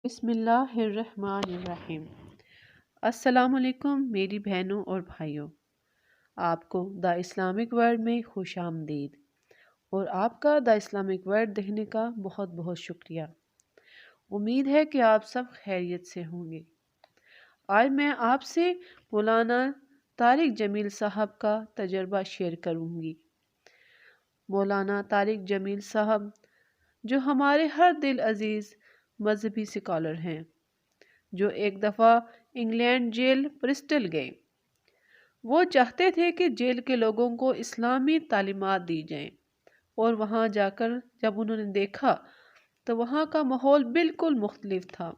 بسم اللہ الرحمن الرحیم۔ السلام علیکم میری بہنوں اور بھائیوں، آپ کو دا اسلامک ورلڈ میں خوش آمدید اور آپ کا دا اسلامک ورلڈ دیکھنے کا بہت بہت شکریہ۔ امید ہے کہ آپ سب خیریت سے ہوں گے۔ آج میں آپ سے مولانا طارق جمیل صاحب کا تجربہ شیئر کروں گی۔ مولانا طارق جمیل صاحب جو ہمارے ہر دل عزیز مذہبی سکالر ہیں، جو ایک دفعہ انگلینڈ جیل برسٹل گئے۔ وہ چاہتے تھے کہ جیل کے لوگوں کو اسلامی تعلیمات دی جائیں، اور وہاں جا کر جب انہوں نے دیکھا تو وہاں کا ماحول بالکل مختلف تھا۔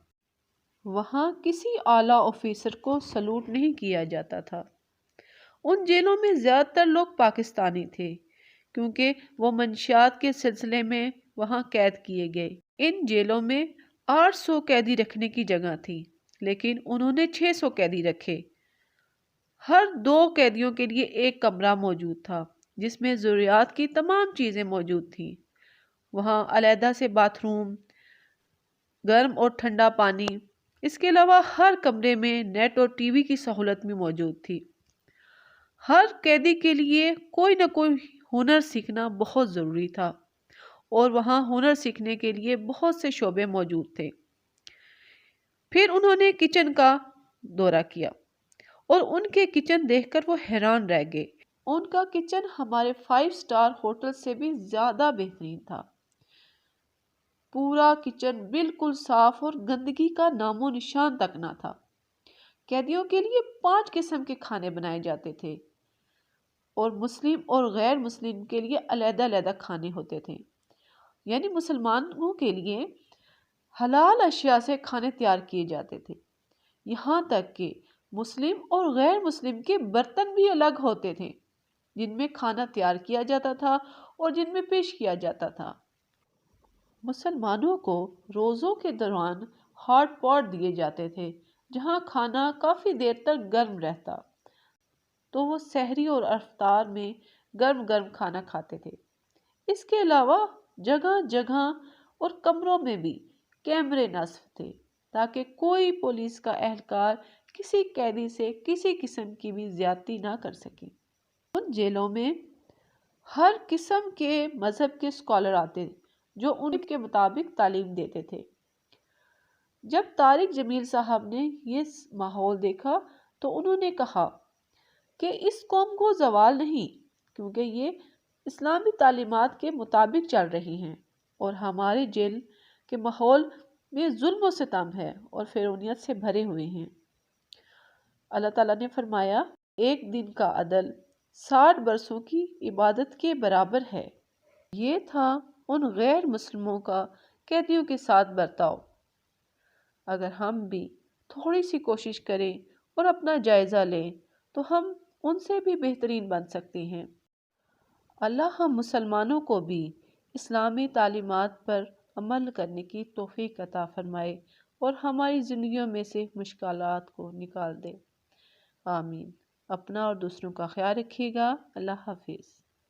وہاں کسی اعلیٰ آفیسر کو سلوٹ نہیں کیا جاتا تھا۔ ان جیلوں میں زیادہ تر لوگ پاکستانی تھے، کیونکہ وہ منشیات کے سلسلے میں وہاں قید کیے گئے۔ ان جیلوں میں 800 قیدی رکھنے کی جگہ تھی، لیکن انہوں نے 600 قیدی رکھے۔ ہر 2 قیدیوں کے لیے ایک کمرہ موجود تھا، جس میں ضروریات کی تمام چیزیں موجود تھیں۔ وہاں علیحدہ سے باتھ روم، گرم اور ٹھنڈا پانی، اس کے علاوہ ہر کمرے میں نیٹ اور ٹی وی کی سہولت بھی موجود تھی۔ ہر قیدی کے لیے کوئی نہ کوئی ہنر سیکھنا بہت ضروری تھا، اور وہاں ہنر سیکھنے کے لیے بہت سے شعبے موجود تھے۔ پھر انہوں نے کچن کا دورہ کیا، اور ان کے کچن دیکھ کر وہ حیران رہ گئے۔ ان کا کچن ہمارے 5 اسٹار ہوٹل سے بھی زیادہ بہترین تھا۔ پورا کچن بالکل صاف اور گندگی کا نام و نشان تک نہ تھا۔ قیدیوں کے لیے 5 قسم کے کھانے بنائے جاتے تھے، اور مسلم اور غیر مسلم کے لیے علیحدہ علیحدہ کھانے ہوتے تھے۔ یعنی مسلمانوں کے لیے حلال اشیاء سے کھانے تیار کیے جاتے تھے، یہاں تک کہ مسلم اور غیر مسلم کے برتن بھی الگ ہوتے تھے، جن میں کھانا تیار کیا جاتا تھا اور جن میں پیش کیا جاتا تھا۔ مسلمانوں کو روزوں کے دوران ہاٹ پاٹ دیے جاتے تھے، جہاں کھانا کافی دیر تک گرم رہتا، تو وہ سحری اور افطار میں گرم گرم کھانا کھاتے تھے۔ اس کے علاوہ جگہ جگہ اور کمروں میں بھی کیمرے نصب تھے، تاکہ کوئی پولیس کا اہلکار کسی قیدی سے کسی قسم کی بھی زیادتی نہ کر سکے۔ ان جیلوں میں ہر قسم کے مذہب کے اسکالر آتے، جو ان کے مطابق تعلیم دیتے تھے۔ جب طارق جمیل صاحب نے یہ ماحول دیکھا تو انہوں نے کہا کہ اس قوم کو زوال نہیں، کیونکہ یہ اسلامی تعلیمات کے مطابق چل رہی ہیں، اور ہمارے جیل کے ماحول میں ظلم و ستم ہے اور فرعونیت سے بھرے ہوئے ہیں۔ اللہ تعالیٰ نے فرمایا، ایک دن کا عدل 60 برسوں کی عبادت کے برابر ہے۔ یہ تھا ان غیر مسلموں کا قیدیوں کے ساتھ برتاؤ۔ اگر ہم بھی تھوڑی سی کوشش کریں اور اپنا جائزہ لیں تو ہم ان سے بھی بہترین بن سکتے ہیں۔ اللہ ہم مسلمانوں کو بھی اسلامی تعلیمات پر عمل کرنے کی توفیق عطا فرمائے اور ہماری زندگیوں میں سے مشکلات کو نکال دے۔ آمین۔ اپنا اور دوسروں کا خیال رکھیے گا۔ اللہ حافظ۔